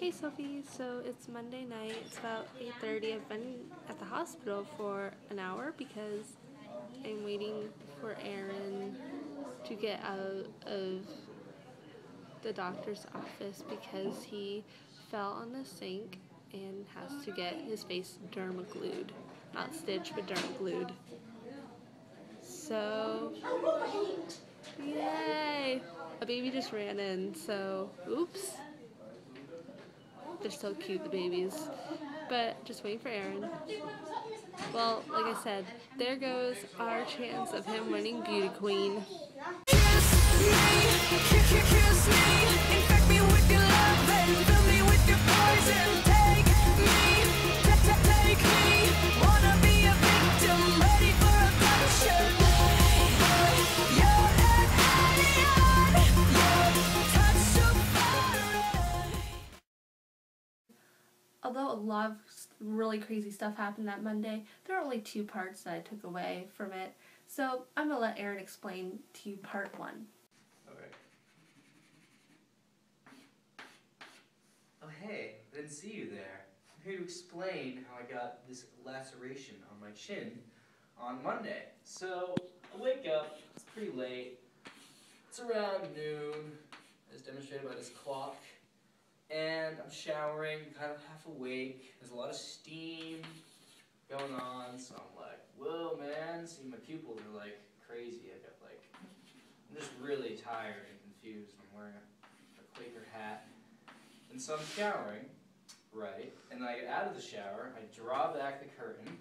Hey Sophie, so it's Monday night, it's about 8:30. I've been at the hospital for an hour because I'm waiting for Aaron to get out of the doctor's office because he fell on the sink and has to get his face dermaglued. Not stitched, but dermaglued. So, yay! A baby just ran in, so oops. They're so cute, the babies. But just waiting for Aaron. Well, like I said, there goes our chance of him winning Beauty Queen. Although a lot of really crazy stuff happened that Monday, there are only two parts that I took away from it. So I'm going to let Aaron explain to you part one. Okay. Oh hey, I didn't see you there. I'm here to explain how I got this laceration on my chin on Monday. So, I wake up, it's pretty late, it's around noon, as demonstrated by this clock. And I'm showering, kind of half awake, there's a lot of steam going on, so I'm like, whoa man, see my pupils are like crazy, I'm just really tired and confused, I'm wearing a Quaker hat, and so I'm showering, right, and then I get out of the shower, I draw back the curtain,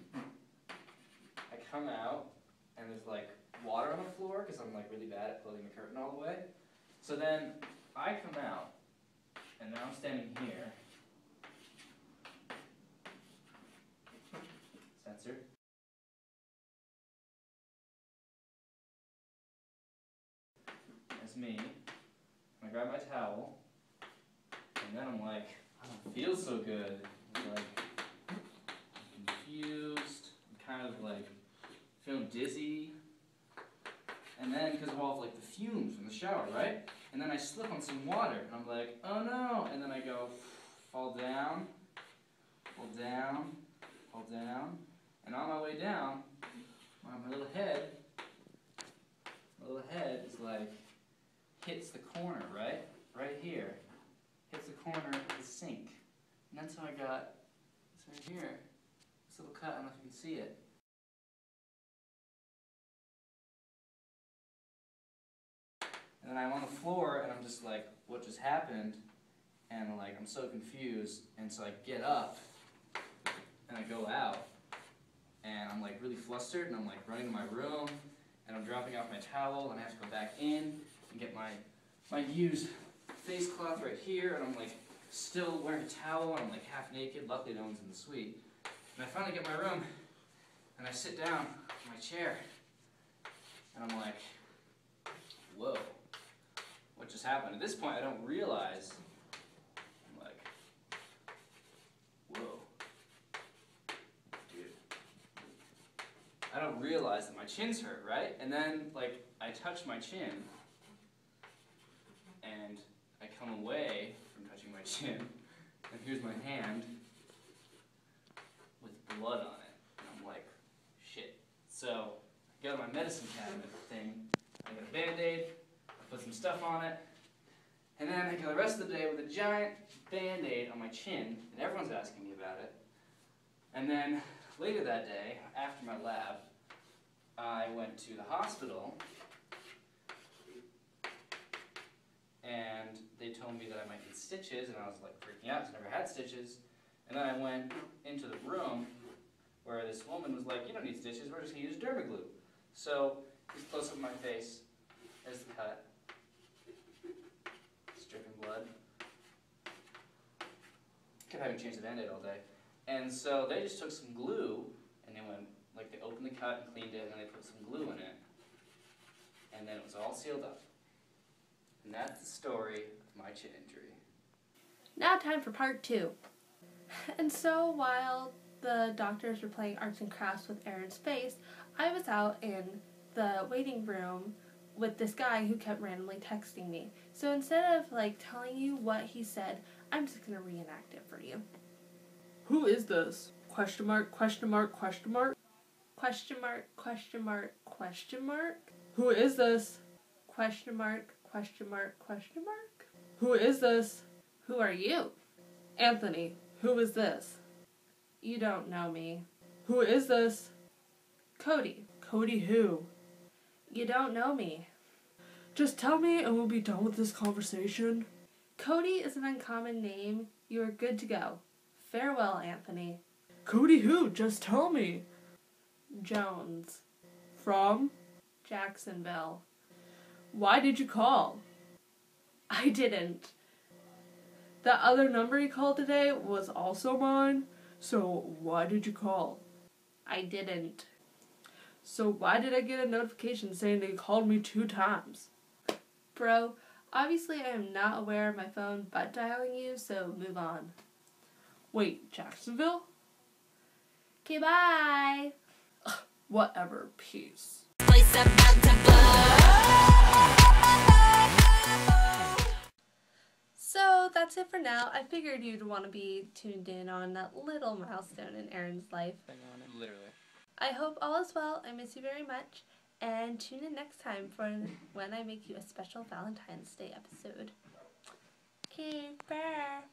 I come out, and there's like water on the floor, because I'm like really bad at closing the curtain all the way, so then I come out, and now I'm standing here. Censor. That's me. I grab my towel, and then I'm like, I don't feel so good. I'm like, I'm confused, I'm kind of like feeling dizzy. And then, because of all of like the fumes from the shower, right? And then I slip on some water, and I'm like, oh no! And then I go, fall down, fall down, fall down, and on my way down, my little head is like, hits the corner, right? Right here. Hits the corner of the sink. And that's how I got this right here. This little cut, I don't know if you can see it. And then I'm on the floor, and I'm just like, what just happened? And like, I'm so confused, and so I get up, and I go out, and I'm like really flustered, and I'm like running to my room, and I'm dropping off my towel, and I have to go back in and get my used face cloth right here, and I'm like still wearing a towel, and I'm like half naked, luckily no one's in the suite. And I finally get my room, and I sit down in my chair, and I'm like, whoa. What just happened? At this point, I don't realize. I'm like, whoa, dude. I don't realize that my chin's hurt, right? And then, like, I touch my chin, and I come away from touching my chin, and here's my hand with blood on it. And I'm like, shit. So, I go to my medicine cabinet thing, I get a Band-Aid, put some stuff on it, and then I go the rest of the day with a giant Band-Aid on my chin, and everyone's asking me about it. And then later that day, after my lab, I went to the hospital, and they told me that I might need stitches, and I was like freaking out because I never had stitches. And then I went into the room where this woman was like, you don't need stitches, we're just going to use dermaglue. So, here's a close-up of my face, there's the cut. Dripping blood. Kept having to change the Band-Aid all day. And so they just took some glue and they went, like they opened the cut and cleaned it and then they put some glue in it. And then it was all sealed up. And that's the story of my chin injury. Now time for part two. And so while the doctors were playing arts and crafts with Aaron's face, I was out in the waiting room with this guy who kept randomly texting me. So instead of like telling you what he said, I'm just gonna reenact it for you. Who is this? Question mark, question mark, question mark? Question mark, question mark, question mark? Who is this? Question mark, question mark, question mark? Who is this? Who are you? Anthony. Who is this? You don't know me. Who is this? Cody. Cody who? You don't know me. Just tell me and we'll be done with this conversation. Cody is an uncommon name. You are good to go. Farewell, Anthony. Cody who? Just tell me. Jones. From? Jacksonville. Why did you call? I didn't. That other number you called today was also mine, so why did you call? I didn't. So why did I get a notification saying that you called me 2 times? Bro, obviously I am not aware of my phone butt dialing you, so move on. Wait, Jacksonville? Okay, bye! Whatever, peace. So that's it for now. I figured you'd want to be tuned in on that little milestone in Aaron's life. Literally. I hope all is well. I miss you very much. And tune in next time for when I make you a special Valentine's Day episode. Okay, bye.